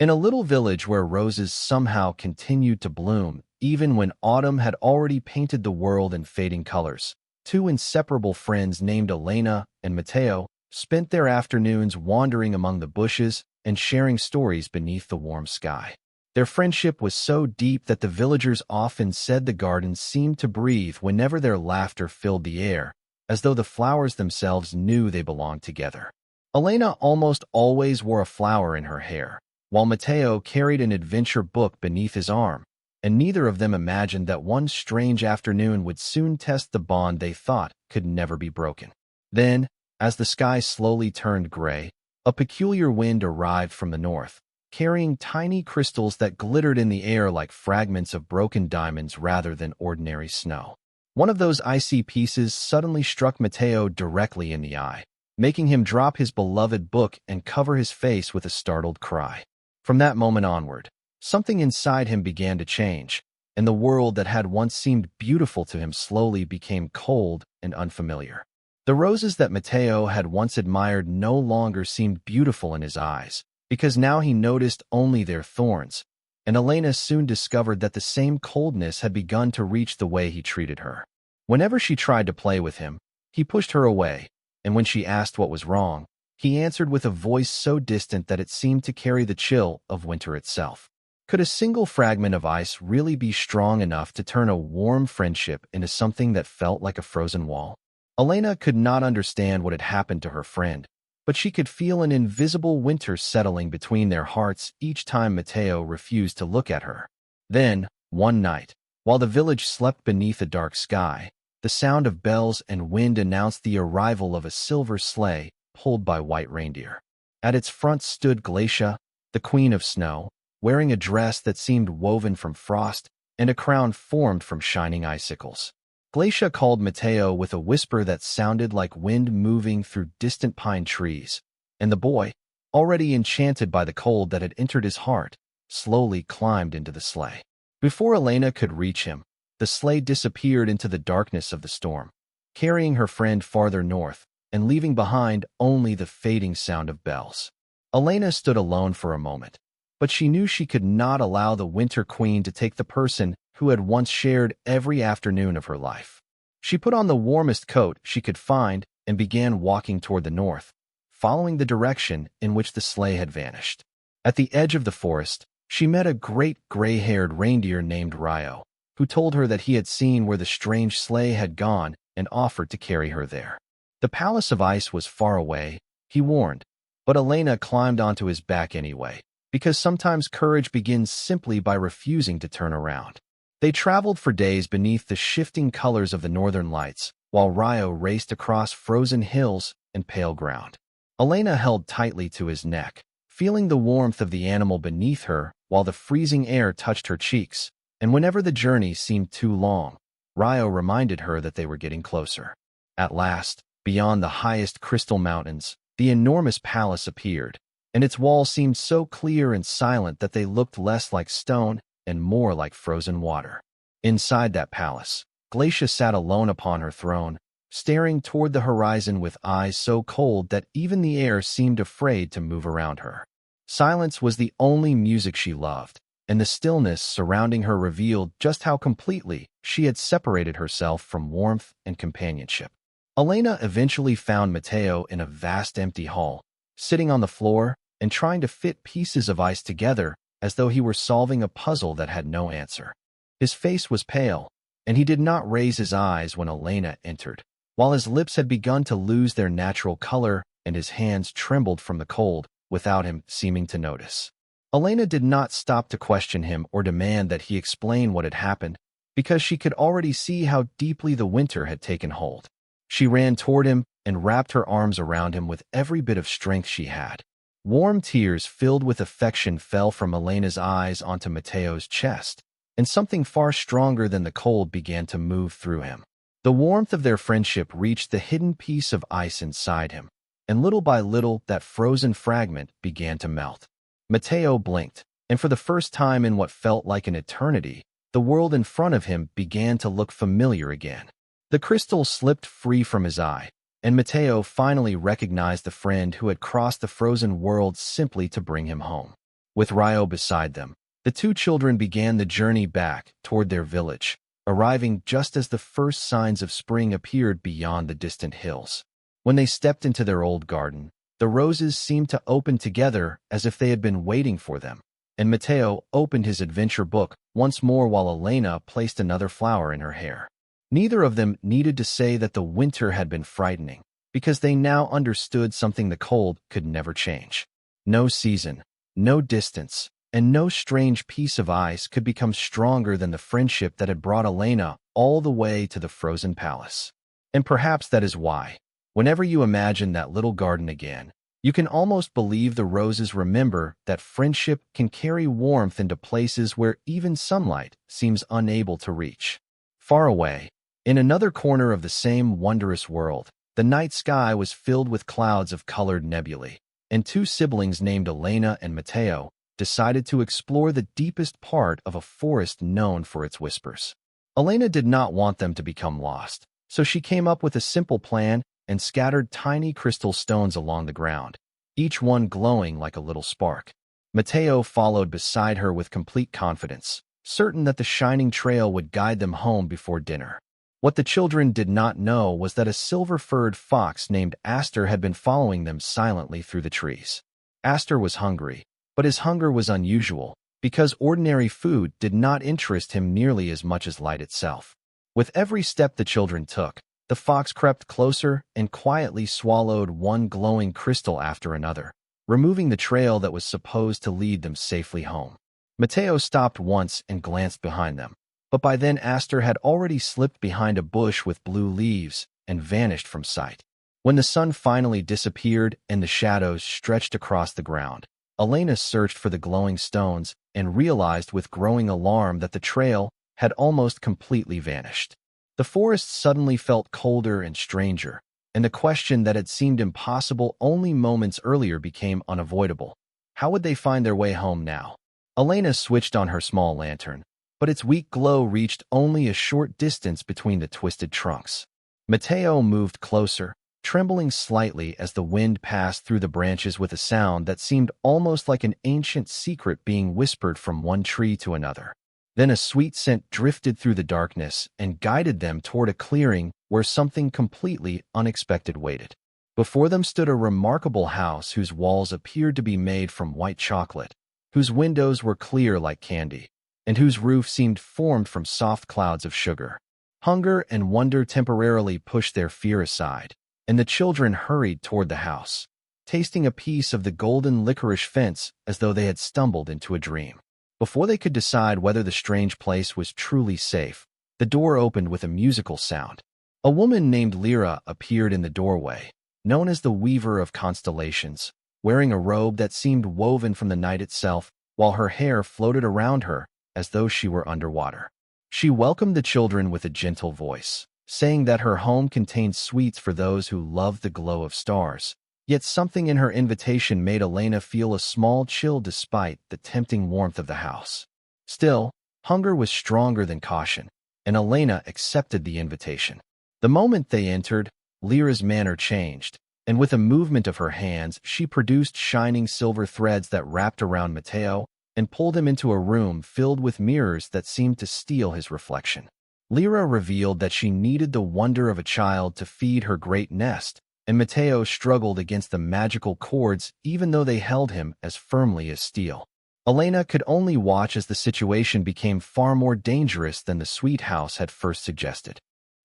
In a little village where roses somehow continued to bloom, even when autumn had already painted the world in fading colors, two inseparable friends named Elena and Matteo spent their afternoons wandering among the bushes and sharing stories beneath the warm sky. Their friendship was so deep that the villagers often said the garden seemed to breathe whenever their laughter filled the air, as though the flowers themselves knew they belonged together. Elena almost always wore a flower in her hair, while Matteo carried an adventure book beneath his arm, and neither of them imagined that one strange afternoon would soon test the bond they thought could never be broken. Then, as the sky slowly turned gray, a peculiar wind arrived from the north, carrying tiny crystals that glittered in the air like fragments of broken diamonds rather than ordinary snow. One of those icy pieces suddenly struck Matteo directly in the eye, making him drop his beloved book and cover his face with a startled cry. From that moment onward, something inside him began to change, and the world that had once seemed beautiful to him slowly became cold and unfamiliar. The roses that Matteo had once admired no longer seemed beautiful in his eyes, because now he noticed only their thorns, and Elena soon discovered that the same coldness had begun to reach the way he treated her. Whenever she tried to play with him, he pushed her away, and when she asked what was wrong, he answered with a voice so distant that it seemed to carry the chill of winter itself. Could a single fragment of ice really be strong enough to turn a warm friendship into something that felt like a frozen wall? Elena could not understand what had happened to her friend, but she could feel an invisible winter settling between their hearts each time Matteo refused to look at her. Then, one night, while the village slept beneath a dark sky, the sound of bells and wind announced the arrival of a silver sleigh pulled by white reindeer. At its front stood Glacia, the queen of snow, wearing a dress that seemed woven from frost and a crown formed from shining icicles. Glacia called Matteo with a whisper that sounded like wind moving through distant pine trees, and the boy, already enchanted by the cold that had entered his heart, slowly climbed into the sleigh. Before Elena could reach him, the sleigh disappeared into the darkness of the storm, carrying her friend farther north and leaving behind only the fading sound of bells. Elena stood alone for a moment, but she knew she could not allow the Winter Queen to take the person who had once shared every afternoon of her life. She put on the warmest coat she could find and began walking toward the north, following the direction in which the sleigh had vanished. At the edge of the forest, she met a great gray-haired reindeer named Rio, who told her that he had seen where the strange sleigh had gone and offered to carry her there. The palace of ice was far away, he warned, but Elena climbed onto his back anyway, because sometimes courage begins simply by refusing to turn around. They traveled for days beneath the shifting colors of the northern lights, while Rio raced across frozen hills and pale ground. Elena held tightly to his neck, feeling the warmth of the animal beneath her while the freezing air touched her cheeks, and whenever the journey seemed too long, Rio reminded her that they were getting closer. At last, beyond the highest crystal mountains, the enormous palace appeared, and its walls seemed so clear and silent that they looked less like stone and more like frozen water. Inside that palace, Glacia sat alone upon her throne, staring toward the horizon with eyes so cold that even the air seemed afraid to move around her. Silence was the only music she loved, and the stillness surrounding her revealed just how completely she had separated herself from warmth and companionship. Elena eventually found Matteo in a vast empty hall, sitting on the floor and trying to fit pieces of ice together as though he were solving a puzzle that had no answer. His face was pale, and he did not raise his eyes when Elena entered, while his lips had begun to lose their natural color and his hands trembled from the cold without him seeming to notice. Elena did not stop to question him or demand that he explain what had happened, because she could already see how deeply the winter had taken hold. She ran toward him and wrapped her arms around him with every bit of strength she had. Warm tears filled with affection fell from Elena's eyes onto Matteo's chest, and something far stronger than the cold began to move through him. The warmth of their friendship reached the hidden piece of ice inside him, and little by little that frozen fragment began to melt. Matteo blinked, and for the first time in what felt like an eternity, the world in front of him began to look familiar again. The crystal slipped free from his eye, and Matteo finally recognized the friend who had crossed the frozen world simply to bring him home. With Ryo beside them, the two children began the journey back toward their village, arriving just as the first signs of spring appeared beyond the distant hills. When they stepped into their old garden, the roses seemed to open together as if they had been waiting for them, and Matteo opened his adventure book once more while Elena placed another flower in her hair. Neither of them needed to say that the winter had been frightening, because they now understood something the cold could never change. No season, no distance, and no strange piece of ice could become stronger than the friendship that had brought Elena all the way to the frozen palace. And perhaps that is why, whenever you imagine that little garden again, you can almost believe the roses remember that friendship can carry warmth into places where even sunlight seems unable to reach. Far away, in another corner of the same wondrous world, the night sky was filled with clouds of colored nebulae, and two siblings named Elena and Matteo decided to explore the deepest part of a forest known for its whispers. Elena did not want them to become lost, so she came up with a simple plan and scattered tiny crystal stones along the ground, each one glowing like a little spark. Matteo followed beside her with complete confidence, certain that the shining trail would guide them home before dinner. What the children did not know was that a silver-furred fox named Aster had been following them silently through the trees. Aster was hungry, but his hunger was unusual, because ordinary food did not interest him nearly as much as light itself. With every step the children took, the fox crept closer and quietly swallowed one glowing crystal after another, removing the trail that was supposed to lead them safely home. Matteo stopped once and glanced behind them, but by then Aster had already slipped behind a bush with blue leaves and vanished from sight. When the sun finally disappeared and the shadows stretched across the ground, Elena searched for the glowing stones and realized with growing alarm that the trail had almost completely vanished. The forest suddenly felt colder and stranger, and the question that had seemed impossible only moments earlier became unavoidable. How would they find their way home now? Elena switched on her small lantern, but its weak glow reached only a short distance between the twisted trunks. Matteo moved closer, trembling slightly as the wind passed through the branches with a sound that seemed almost like an ancient secret being whispered from one tree to another. Then a sweet scent drifted through the darkness and guided them toward a clearing where something completely unexpected waited. Before them stood a remarkable house whose walls appeared to be made from white chocolate, whose windows were clear like candy, and whose roof seemed formed from soft clouds of sugar. Hunger and wonder temporarily pushed their fear aside, and the children hurried toward the house, tasting a piece of the golden licorice fence as though they had stumbled into a dream. Before they could decide whether the strange place was truly safe, the door opened with a musical sound. A woman named Lyra appeared in the doorway, known as the Weaver of Constellations, wearing a robe that seemed woven from the night itself, while her hair floated around her as though she were underwater. She welcomed the children with a gentle voice, saying that her home contained sweets for those who loved the glow of stars. Yet something in her invitation made Elena feel a small chill despite the tempting warmth of the house. Still, hunger was stronger than caution, and Elena accepted the invitation. The moment they entered, Lyra's manner changed, and with a movement of her hands, she produced shining silver threads that wrapped around Matteo and pulled him into a room filled with mirrors that seemed to steal his reflection. Lyra revealed that she needed the wonder of a child to feed her great nest, and Matteo struggled against the magical cords even though they held him as firmly as steel. Elena could only watch as the situation became far more dangerous than the sweet house had first suggested.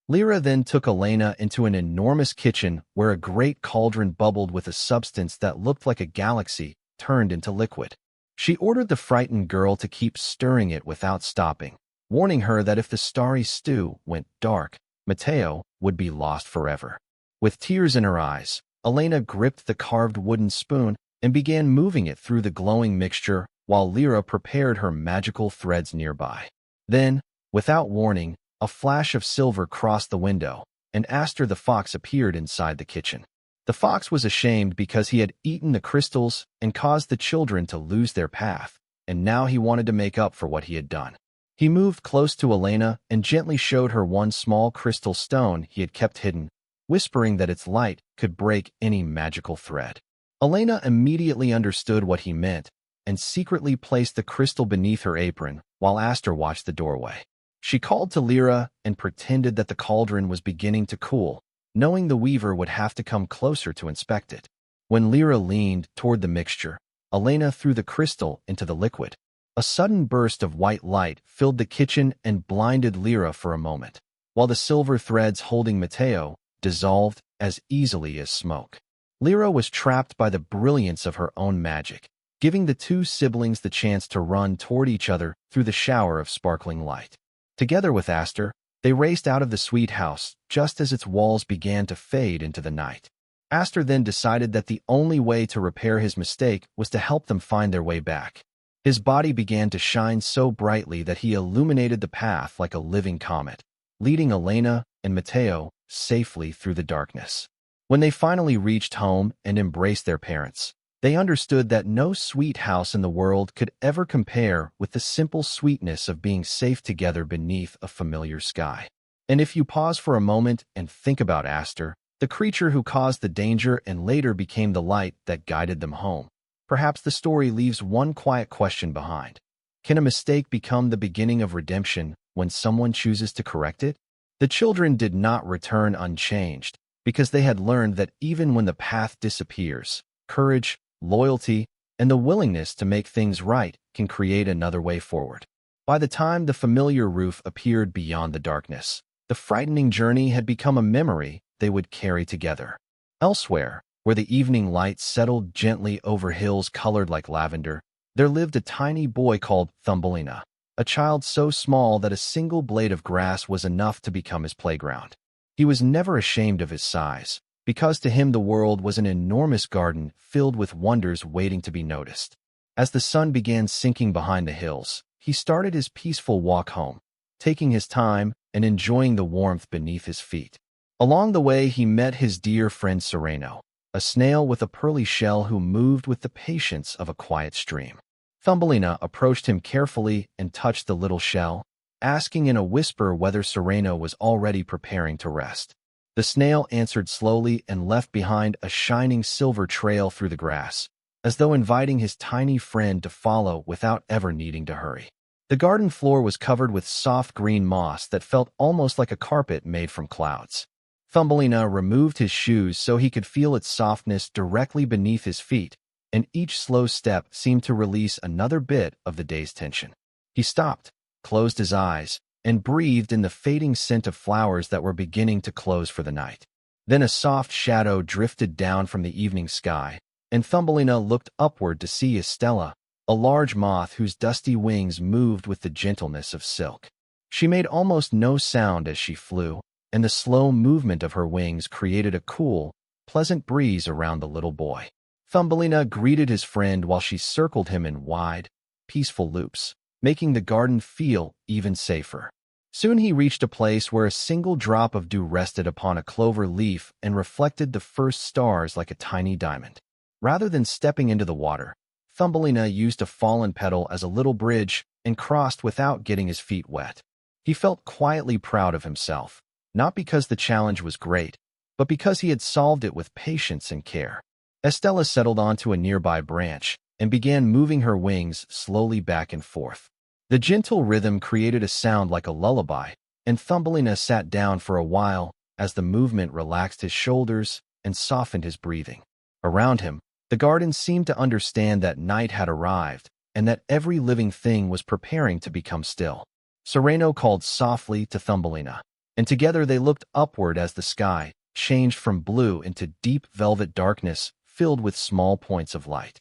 Lyra then took Elena into an enormous kitchen where a great cauldron bubbled with a substance that looked like a galaxy turned into liquid. She ordered the frightened girl to keep stirring it without stopping, warning her that if the starry stew went dark, Matteo would be lost forever. With tears in her eyes, Elena gripped the carved wooden spoon and began moving it through the glowing mixture while Lyra prepared her magical threads nearby. Then, without warning, a flash of silver crossed the window, and Aster the fox appeared inside the kitchen. The fox was ashamed because he had eaten the crystals and caused the children to lose their path, and now he wanted to make up for what he had done. He moved close to Elena and gently showed her one small crystal stone he had kept hidden, whispering that its light could break any magical thread. Elena immediately understood what he meant, and secretly placed the crystal beneath her apron while Aster watched the doorway. She called to Lyra and pretended that the cauldron was beginning to cool, knowing the weaver would have to come closer to inspect it. When Lyra leaned toward the mixture, Elena threw the crystal into the liquid. A sudden burst of white light filled the kitchen and blinded Lyra for a moment, while the silver threads holding Matteo dissolved as easily as smoke. Lyra was trapped by the brilliance of her own magic, giving the two siblings the chance to run toward each other through the shower of sparkling light. Together with Aster, they raced out of the sweet house just as its walls began to fade into the night. Aster then decided that the only way to repair his mistake was to help them find their way back. His body began to shine so brightly that he illuminated the path like a living comet, leading Elena and Matteo safely through the darkness. When they finally reached home and embraced their parents, they understood that no sweet house in the world could ever compare with the simple sweetness of being safe together beneath a familiar sky. And if you pause for a moment and think about Aster, the creature who caused the danger and later became the light that guided them home, perhaps the story leaves one quiet question behind. Can a mistake become the beginning of redemption when someone chooses to correct it? The children did not return unchanged, because they had learned that even when the path disappears, courage, loyalty, and the willingness to make things right can create another way forward. By the time the familiar roof appeared beyond the darkness, the frightening journey had become a memory they would carry together. Elsewhere, where the evening light settled gently over hills colored like lavender, there lived a tiny boy called Thumbelina, a child so small that a single blade of grass was enough to become his playground. He was never ashamed of his size, because to him the world was an enormous garden filled with wonders waiting to be noticed. As the sun began sinking behind the hills, he started his peaceful walk home, taking his time and enjoying the warmth beneath his feet. Along the way, he met his dear friend Sereno, a snail with a pearly shell who moved with the patience of a quiet stream. Thumbelina approached him carefully and touched the little shell, asking in a whisper whether Sereno was already preparing to rest. The snail answered slowly and left behind a shining silver trail through the grass, as though inviting his tiny friend to follow without ever needing to hurry. The garden floor was covered with soft green moss that felt almost like a carpet made from clouds. Thumbelina removed his shoes so he could feel its softness directly beneath his feet, and each slow step seemed to release another bit of the day's tension. He stopped, closed his eyes, and breathed in the fading scent of flowers that were beginning to close for the night. Then a soft shadow drifted down from the evening sky, and Thumbelina looked upward to see Estella, a large moth whose dusty wings moved with the gentleness of silk. She made almost no sound as she flew, and the slow movement of her wings created a cool, pleasant breeze around the little boy. Thumbelina greeted his friend while she circled him in wide, peaceful loops, making the garden feel even safer. Soon he reached a place where a single drop of dew rested upon a clover leaf and reflected the first stars like a tiny diamond. Rather than stepping into the water, Thumbelina used a fallen petal as a little bridge and crossed without getting his feet wet. He felt quietly proud of himself, not because the challenge was great, but because he had solved it with patience and care. Estella settled onto a nearby branch and began moving her wings slowly back and forth. The gentle rhythm created a sound like a lullaby, and Thumbelina sat down for a while as the movement relaxed his shoulders and softened his breathing. Around him, the garden seemed to understand that night had arrived and that every living thing was preparing to become still. Sereno called softly to Thumbelina, and together they looked upward as the sky changed from blue into deep velvet darkness filled with small points of light.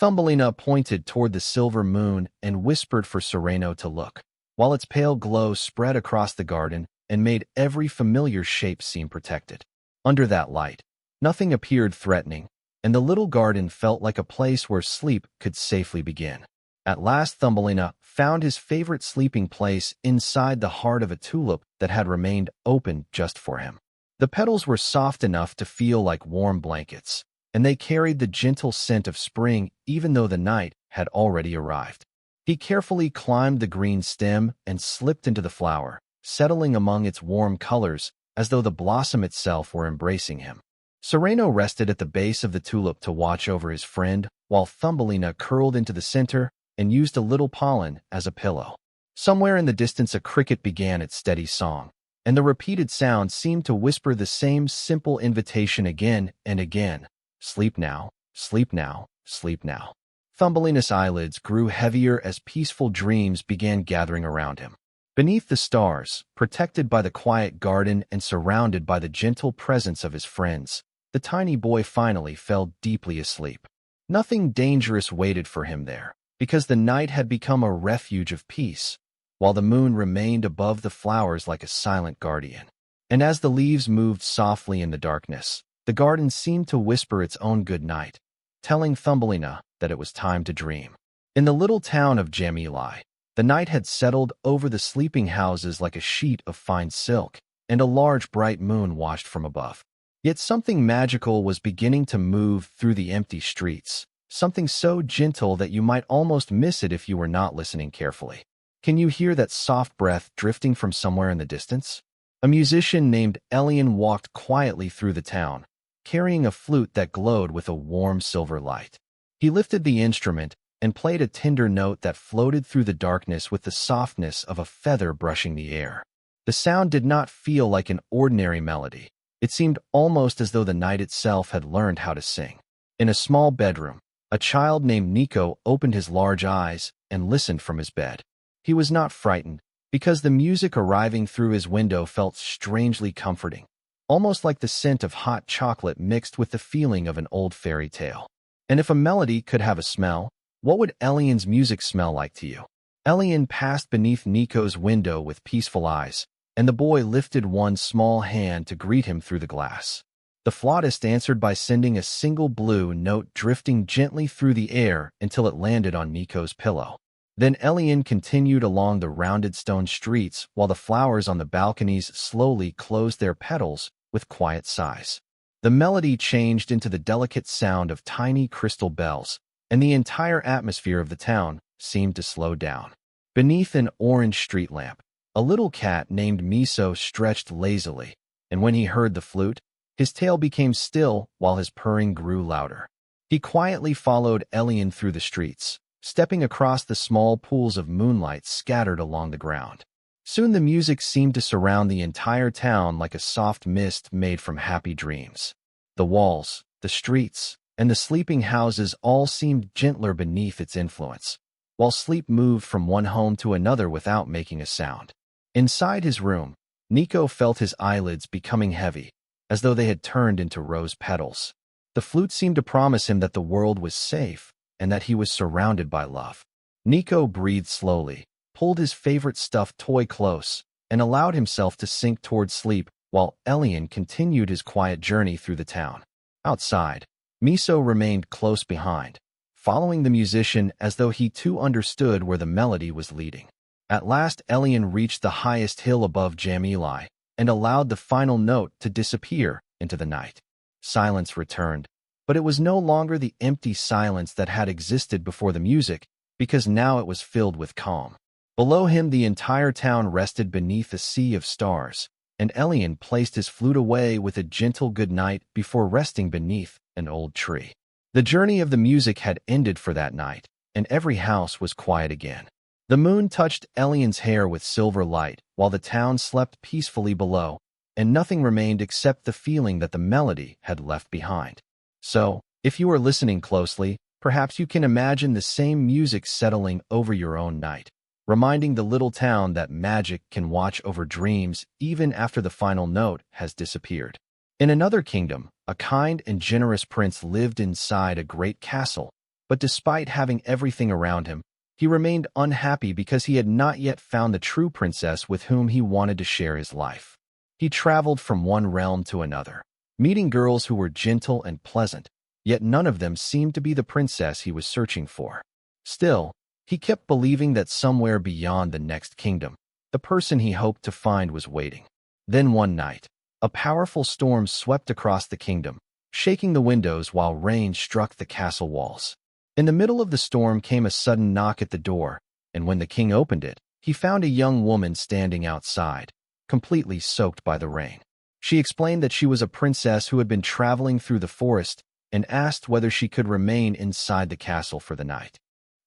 Thumbelina pointed toward the silver moon and whispered for Sereno to look, while its pale glow spread across the garden and made every familiar shape seem protected. Under that light, nothing appeared threatening, and the little garden felt like a place where sleep could safely begin. At last Thumbelina found his favorite sleeping place inside the heart of a tulip that had remained open just for him. The petals were soft enough to feel like warm blankets, and they carried the gentle scent of spring even though the night had already arrived. He carefully climbed the green stem and slipped into the flower, settling among its warm colors as though the blossom itself were embracing him. Sereno rested at the base of the tulip to watch over his friend, while Thumbelina curled into the center and used a little pollen as a pillow. Somewhere in the distance a cricket began its steady song, and the repeated sound seemed to whisper the same simple invitation again and again. Sleep now, sleep now, sleep now. Thumbelina's eyelids grew heavier as peaceful dreams began gathering around him. Beneath the stars, protected by the quiet garden and surrounded by the gentle presence of his friends, the tiny boy finally fell deeply asleep. Nothing dangerous waited for him there, because the night had become a refuge of peace, while the moon remained above the flowers like a silent guardian. And as the leaves moved softly in the darkness, the garden seemed to whisper its own good night, telling Thumbelina that it was time to dream. In the little town of Jamili, the night had settled over the sleeping houses like a sheet of fine silk, and a large bright moon watched from above. Yet something magical was beginning to move through the empty streets, something so gentle that you might almost miss it if you were not listening carefully. Can you hear that soft breath drifting from somewhere in the distance? A musician named Elian walked quietly through the town, carrying a flute that glowed with a warm silver light. He lifted the instrument and played a tender note that floated through the darkness with the softness of a feather brushing the air. The sound did not feel like an ordinary melody. It seemed almost as though the night itself had learned how to sing. In a small bedroom, a child named Nico opened his large eyes and listened from his bed. He was not frightened, because the music arriving through his window felt strangely comforting, almost like the scent of hot chocolate mixed with the feeling of an old fairy tale. And if a melody could have a smell, what would Elian's music smell like to you? Elian passed beneath Nico's window with peaceful eyes, and the boy lifted one small hand to greet him through the glass. The flautist answered by sending a single blue note drifting gently through the air until it landed on Nico's pillow. Then Elian continued along the rounded stone streets while the flowers on the balconies slowly closed their petals with quiet sighs. The melody changed into the delicate sound of tiny crystal bells, and the entire atmosphere of the town seemed to slow down. Beneath an orange street lamp, a little cat named Miso stretched lazily, and when he heard the flute, his tail became still while his purring grew louder. He quietly followed Elian through the streets, stepping across the small pools of moonlight scattered along the ground. Soon the music seemed to surround the entire town like a soft mist made from happy dreams. The walls, the streets, and the sleeping houses all seemed gentler beneath its influence, while sleep moved from one home to another without making a sound. Inside his room, Nico felt his eyelids becoming heavy, as though they had turned into rose petals. The flute seemed to promise him that the world was safe and that he was surrounded by love. Nico breathed slowly, pulled his favorite stuffed toy close, and allowed himself to sink toward sleep while Elian continued his quiet journey through the town. Outside, Miso remained close behind, following the musician as though he too understood where the melody was leading. At last Elian reached the highest hill above Jamili and allowed the final note to disappear into the night. Silence returned, but it was no longer the empty silence that had existed before the music, because now it was filled with calm. Below him the entire town rested beneath a sea of stars, and Elian placed his flute away with a gentle good night before resting beneath an old tree. The journey of the music had ended for that night, and every house was quiet again. The moon touched Elian's hair with silver light, while the town slept peacefully below, and nothing remained except the feeling that the melody had left behind. So, if you are listening closely, perhaps you can imagine the same music settling over your own night, reminding the little town that magic can watch over dreams even after the final note has disappeared. In another kingdom, a kind and generous prince lived inside a great castle, but despite having everything around him, he remained unhappy because he had not yet found the true princess with whom he wanted to share his life. He traveled from one realm to another, meeting girls who were gentle and pleasant, yet none of them seemed to be the princess he was searching for. Still, he kept believing that somewhere beyond the next kingdom, the person he hoped to find was waiting. Then one night, a powerful storm swept across the kingdom, shaking the windows while rain struck the castle walls. In the middle of the storm came a sudden knock at the door, and when the king opened it, he found a young woman standing outside, completely soaked by the rain. She explained that she was a princess who had been traveling through the forest and asked whether she could remain inside the castle for the night.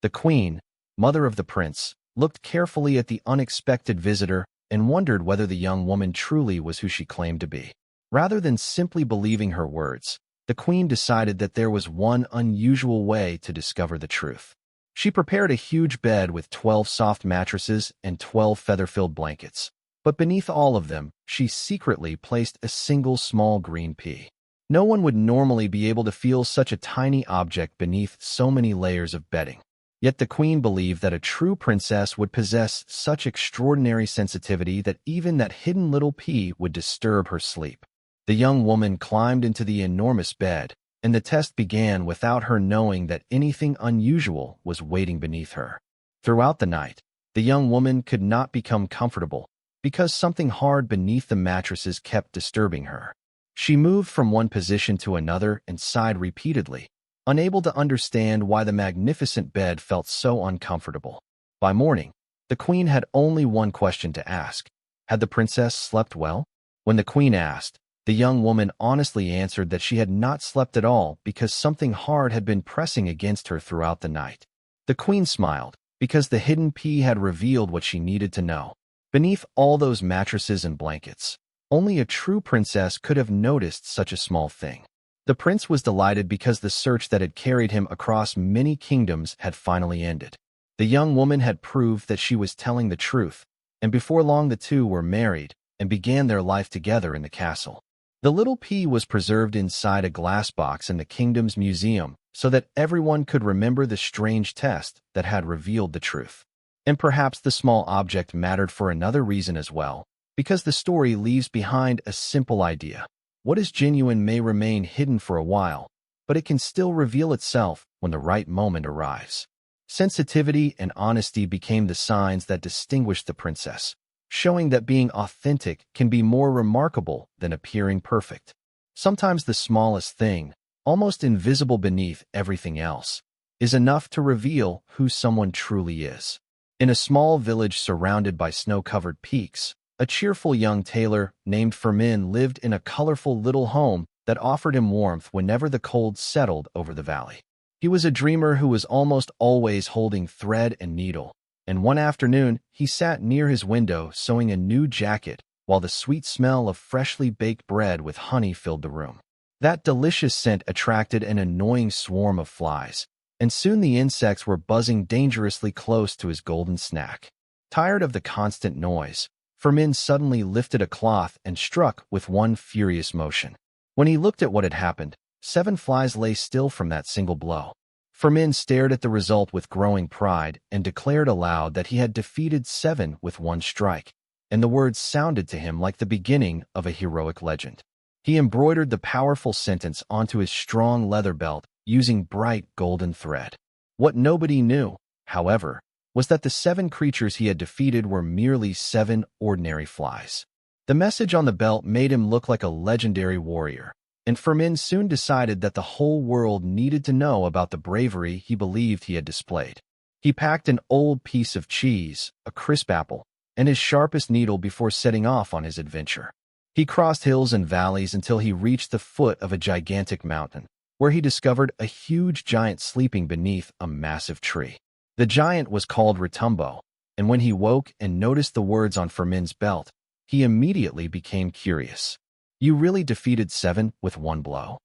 The queen, mother of the prince, looked carefully at the unexpected visitor and wondered whether the young woman truly was who she claimed to be. Rather than simply believing her words, the queen decided that there was one unusual way to discover the truth. She prepared a huge bed with 12 soft mattresses and 12 feather-filled blankets. But beneath all of them, she secretly placed a single small green pea. No one would normally be able to feel such a tiny object beneath so many layers of bedding. Yet the queen believed that a true princess would possess such extraordinary sensitivity that even that hidden little pea would disturb her sleep. The young woman climbed into the enormous bed, and the test began without her knowing that anything unusual was waiting beneath her. Throughout the night, the young woman could not become comfortable because something hard beneath the mattresses kept disturbing her. She moved from one position to another and sighed repeatedly, unable to understand why the magnificent bed felt so uncomfortable. By morning, the queen had only one question to ask. Had the princess slept well? When the queen asked, the young woman honestly answered that she had not slept at all because something hard had been pressing against her throughout the night. The queen smiled, because the hidden pea had revealed what she needed to know. Beneath all those mattresses and blankets, only a true princess could have noticed such a small thing. The prince was delighted because the search that had carried him across many kingdoms had finally ended. The young woman had proved that she was telling the truth, and before long the two were married and began their life together in the castle. The little pea was preserved inside a glass box in the kingdom's museum so that everyone could remember the strange test that had revealed the truth. And perhaps the small object mattered for another reason as well, because the story leaves behind a simple idea. What is genuine may remain hidden for a while, but it can still reveal itself when the right moment arrives. Sensitivity and honesty became the signs that distinguished the princess, showing that being authentic can be more remarkable than appearing perfect. Sometimes the smallest thing, almost invisible beneath everything else, is enough to reveal who someone truly is. In a small village surrounded by snow-covered peaks, a cheerful young tailor named Fermin lived in a colorful little home that offered him warmth whenever the cold settled over the valley. He was a dreamer who was almost always holding thread and needle, and one afternoon he sat near his window sewing a new jacket while the sweet smell of freshly baked bread with honey filled the room. That delicious scent attracted an annoying swarm of flies, and soon the insects were buzzing dangerously close to his golden snack. Tired of the constant noise, Fermin suddenly lifted a cloth and struck with one furious motion. When he looked at what had happened, 7 flies lay still from that single blow. Fermin stared at the result with growing pride and declared aloud that he had defeated 7 with one strike, and the words sounded to him like the beginning of a heroic legend. He embroidered the powerful sentence onto his strong leather belt using bright golden thread. What nobody knew, however, was that the 7 creatures he had defeated were merely 7 ordinary flies. The message on the belt made him look like a legendary warrior, and Fermin soon decided that the whole world needed to know about the bravery he believed he had displayed. He packed an old piece of cheese, a crisp apple, and his sharpest needle before setting off on his adventure. He crossed hills and valleys until he reached the foot of a gigantic mountain, where he discovered a huge giant sleeping beneath a massive tree. The giant was called Ritumbo, and when he woke and noticed the words on Fermin's belt, he immediately became curious. "You really defeated 7 with one blow?"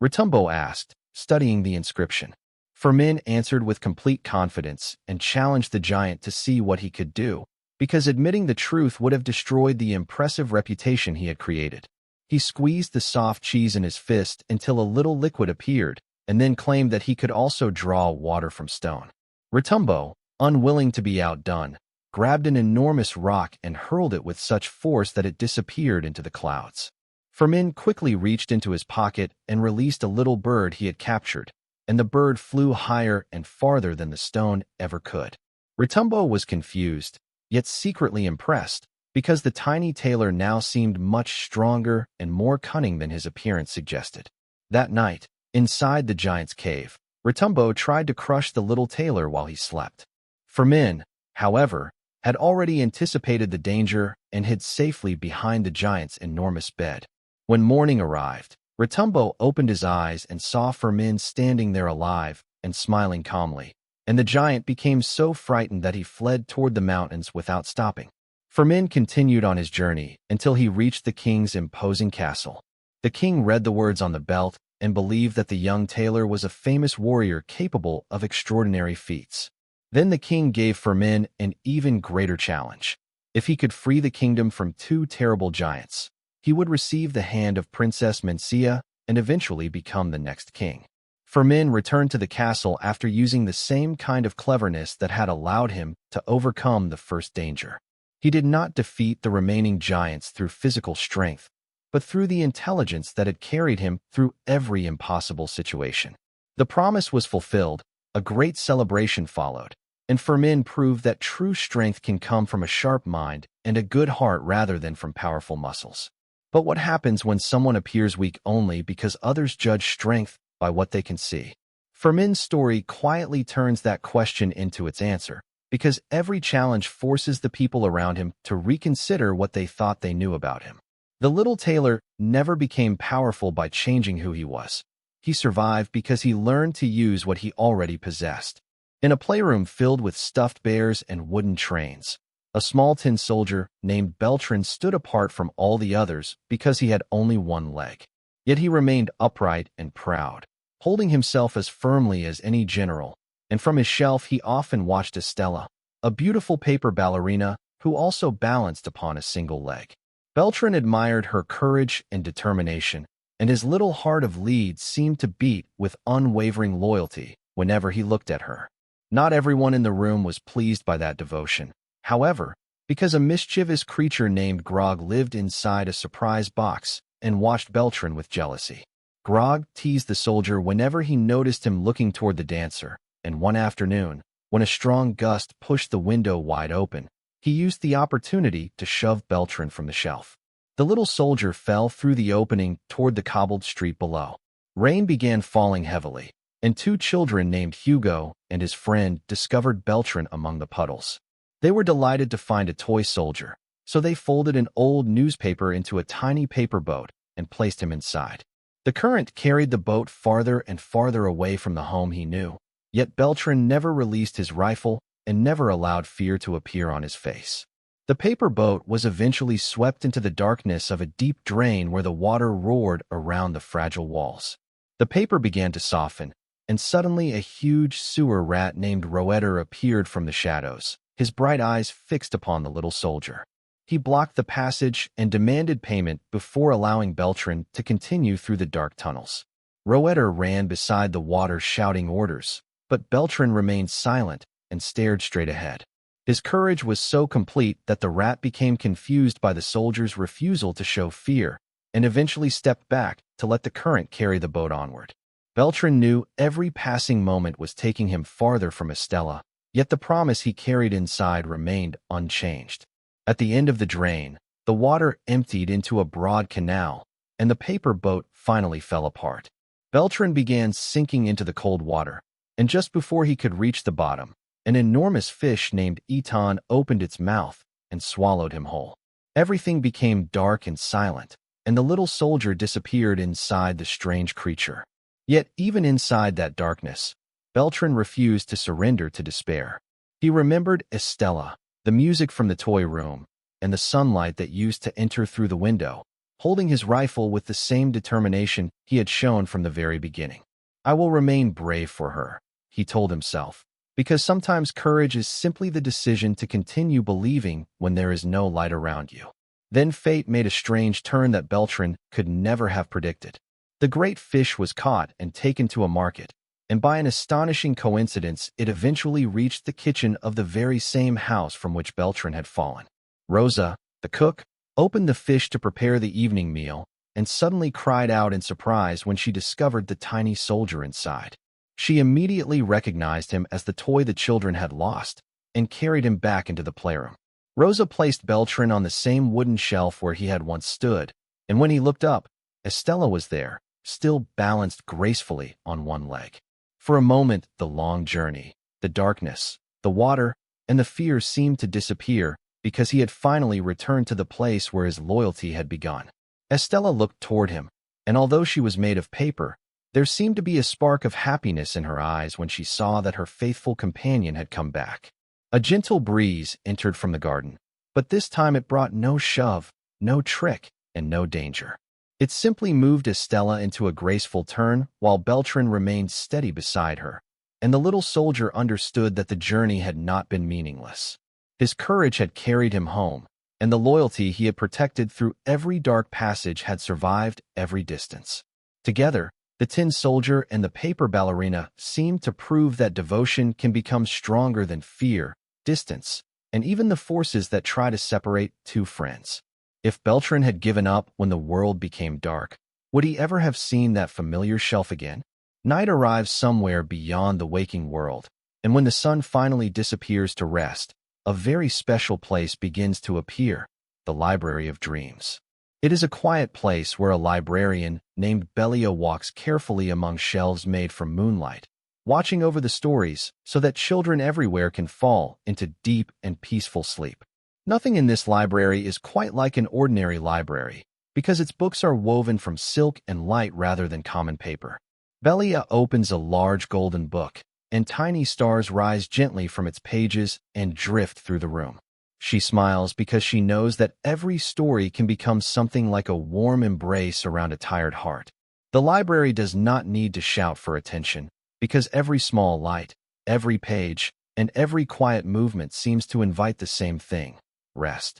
Ritumbo asked, studying the inscription. Fermin answered with complete confidence and challenged the giant to see what he could do, because admitting the truth would have destroyed the impressive reputation he had created. He squeezed the soft cheese in his fist until a little liquid appeared, and then claimed that he could also draw water from stone. Ritumbo, unwilling to be outdone, grabbed an enormous rock and hurled it with such force that it disappeared into the clouds. Fermin quickly reached into his pocket and released a little bird he had captured, and the bird flew higher and farther than the stone ever could. Ritumbo was confused, yet secretly impressed, because the tiny tailor now seemed much stronger and more cunning than his appearance suggested. That night, inside the giant's cave, Ritumbo tried to crush the little tailor while he slept. Fermin, however, had already anticipated the danger and hid safely behind the giant's enormous bed. When morning arrived, Ratumbo opened his eyes and saw Fermin standing there alive and smiling calmly, and the giant became so frightened that he fled toward the mountains without stopping. Fermin continued on his journey until he reached the king's imposing castle. The king read the words on the belt and believed that the young tailor was a famous warrior capable of extraordinary feats. Then the king gave Fermin an even greater challenge. If he could free the kingdom from two terrible giants, he would receive the hand of Princess Mencia and eventually become the next king. Fermin returned to the castle after using the same kind of cleverness that had allowed him to overcome the first danger. He did not defeat the remaining giants through physical strength, but through the intelligence that had carried him through every impossible situation. The promise was fulfilled, a great celebration followed, and Fermin proved that true strength can come from a sharp mind and a good heart rather than from powerful muscles. But what happens when someone appears weak only because others judge strength by what they can see? Fermin's story quietly turns that question into its answer, because every challenge forces the people around him to reconsider what they thought they knew about him. The little tailor never became powerful by changing who he was. He survived because he learned to use what he already possessed. In a playroom filled with stuffed bears and wooden trains, a small tin soldier named Beltran stood apart from all the others because he had only one leg. Yet he remained upright and proud, holding himself as firmly as any general, and from his shelf he often watched Estella, a beautiful paper ballerina who also balanced upon a single leg. Beltran admired her courage and determination, and his little heart of lead seemed to beat with unwavering loyalty whenever he looked at her. Not everyone in the room was pleased by that devotion, however, because a mischievous creature named Grog lived inside a surprise box and watched Beltran with jealousy. Grog teased the soldier whenever he noticed him looking toward the dancer, and one afternoon, when a strong gust pushed the window wide open, he used the opportunity to shove Beltran from the shelf. The little soldier fell through the opening toward the cobbled street below. Rain began falling heavily, and two children named Hugo and his friend discovered Beltran among the puddles. They were delighted to find a toy soldier, so they folded an old newspaper into a tiny paper boat and placed him inside. The current carried the boat farther and farther away from the home he knew, yet Beltran never released his rifle and never allowed fear to appear on his face. The paper boat was eventually swept into the darkness of a deep drain where the water roared around the fragile walls. The paper began to soften, and suddenly a huge sewer rat named Roeder appeared from the shadows, his bright eyes fixed upon the little soldier. He blocked the passage and demanded payment before allowing Beltran to continue through the dark tunnels. Roeder ran beside the water shouting orders, but Beltran remained silent and stared straight ahead. His courage was so complete that the rat became confused by the soldier's refusal to show fear and eventually stepped back to let the current carry the boat onward. Beltran knew every passing moment was taking him farther from Estella, yet the promise he carried inside remained unchanged. At the end of the drain, the water emptied into a broad canal, and the paper boat finally fell apart. Beltran began sinking into the cold water, and just before he could reach the bottom, an enormous fish named Eton opened its mouth and swallowed him whole. Everything became dark and silent, and the little soldier disappeared inside the strange creature. Yet even inside that darkness, Beltran refused to surrender to despair. He remembered Estella, the music from the toy room, and the sunlight that used to enter through the window, holding his rifle with the same determination he had shown from the very beginning. "I will remain brave for her," he told himself, because sometimes courage is simply the decision to continue believing when there is no light around you. Then fate made a strange turn that Beltran could never have predicted. The great fish was caught and taken to a market, and by an astonishing coincidence it eventually reached the kitchen of the very same house from which Beltran had fallen. Rosa, the cook, opened the fish to prepare the evening meal, and suddenly cried out in surprise when she discovered the tiny soldier inside. She immediately recognized him as the toy the children had lost, and carried him back into the playroom. Rosa placed Beltran on the same wooden shelf where he had once stood, and when he looked up, Estella was there, still balanced gracefully on one leg. For a moment, the long journey, the darkness, the water, and the fear seemed to disappear because he had finally returned to the place where his loyalty had begun. Estella looked toward him, and although she was made of paper, there seemed to be a spark of happiness in her eyes when she saw that her faithful companion had come back. A gentle breeze entered from the garden, but this time it brought no shove, no trick, and no danger. It simply moved Estella into a graceful turn while Beltran remained steady beside her, and the little soldier understood that the journey had not been meaningless. His courage had carried him home, and the loyalty he had protected through every dark passage had survived every distance. Together, the tin soldier and the paper ballerina seemed to prove that devotion can become stronger than fear, distance, and even the forces that try to separate two friends. If Beltran had given up when the world became dark, would he ever have seen that familiar shelf again? Night arrives somewhere beyond the waking world, and when the sun finally disappears to rest, a very special place begins to appear, the Library of Dreams. It is a quiet place where a librarian named Belia walks carefully among shelves made from moonlight, watching over the stories so that children everywhere can fall into deep and peaceful sleep. Nothing in this library is quite like an ordinary library, because its books are woven from silk and light rather than common paper. Belia opens a large golden book, and tiny stars rise gently from its pages and drift through the room. She smiles because she knows that every story can become something like a warm embrace around a tired heart. The library does not need to shout for attention, because every small light, every page, and every quiet movement seems to invite the same thing: rest.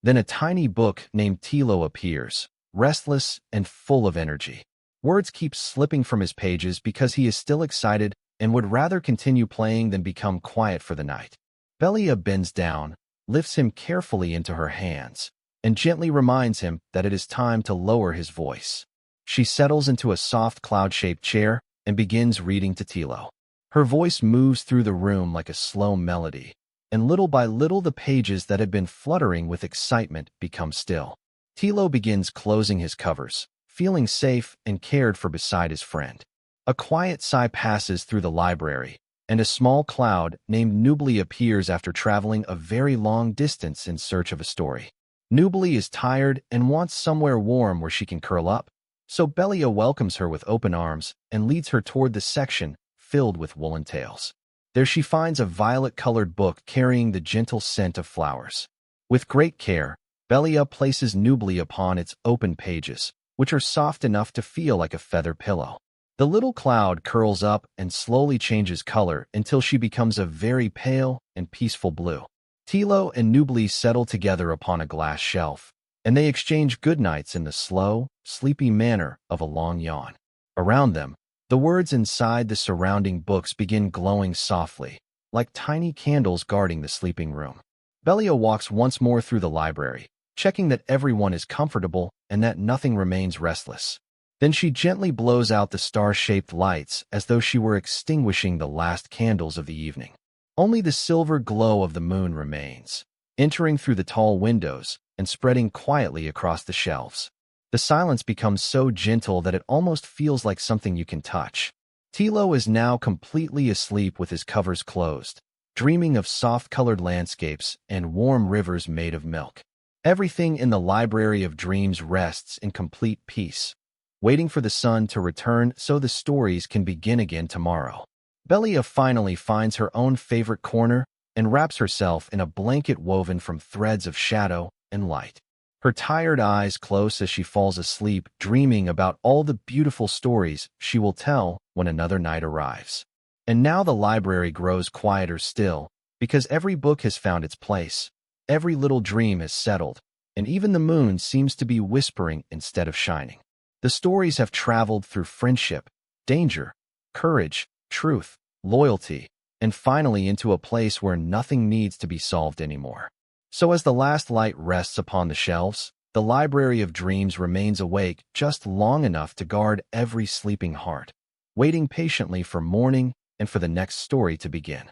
Then a tiny book named Tilo appears, restless and full of energy. Words keep slipping from his pages because he is still excited and would rather continue playing than become quiet for the night. Belia bends down, lifts him carefully into her hands, and gently reminds him that it is time to lower his voice. She settles into a soft cloud-shaped chair and begins reading to Tilo. Her voice moves through the room like a slow melody, and little by little the pages that had been fluttering with excitement become still. Tilo begins closing his covers, feeling safe and cared for beside his friend. A quiet sigh passes through the library, and a small cloud named Nubly appears after traveling a very long distance in search of a story. Nubly is tired and wants somewhere warm where she can curl up, so Belia welcomes her with open arms and leads her toward the section filled with woolen tales. There she finds a violet-colored book carrying the gentle scent of flowers. With great care, Belia places Nubly upon its open pages, which are soft enough to feel like a feather pillow. The little cloud curls up and slowly changes color until she becomes a very pale and peaceful blue. Tilo and Nubly settle together upon a glass shelf, and they exchange goodnights in the slow, sleepy manner of a long yawn. Around them, the words inside the surrounding books begin glowing softly, like tiny candles guarding the sleeping room. Belia walks once more through the library, checking that everyone is comfortable and that nothing remains restless. Then she gently blows out the star-shaped lights as though she were extinguishing the last candles of the evening. Only the silver glow of the moon remains, entering through the tall windows and spreading quietly across the shelves. The silence becomes so gentle that it almost feels like something you can touch. Tilo is now completely asleep with his covers closed, dreaming of soft-colored landscapes and warm rivers made of milk. Everything in the Library of Dreams rests in complete peace, waiting for the sun to return so the stories can begin again tomorrow. Belia finally finds her own favorite corner and wraps herself in a blanket woven from threads of shadow and light. Her tired eyes close as she falls asleep, dreaming about all the beautiful stories she will tell when another night arrives. And now the library grows quieter still, because every book has found its place, every little dream has settled, and even the moon seems to be whispering instead of shining. The stories have traveled through friendship, danger, courage, truth, loyalty, and finally into a place where nothing needs to be solved anymore. So as the last light rests upon the shelves, the Library of Dreams remains awake just long enough to guard every sleeping heart, waiting patiently for morning and for the next story to begin.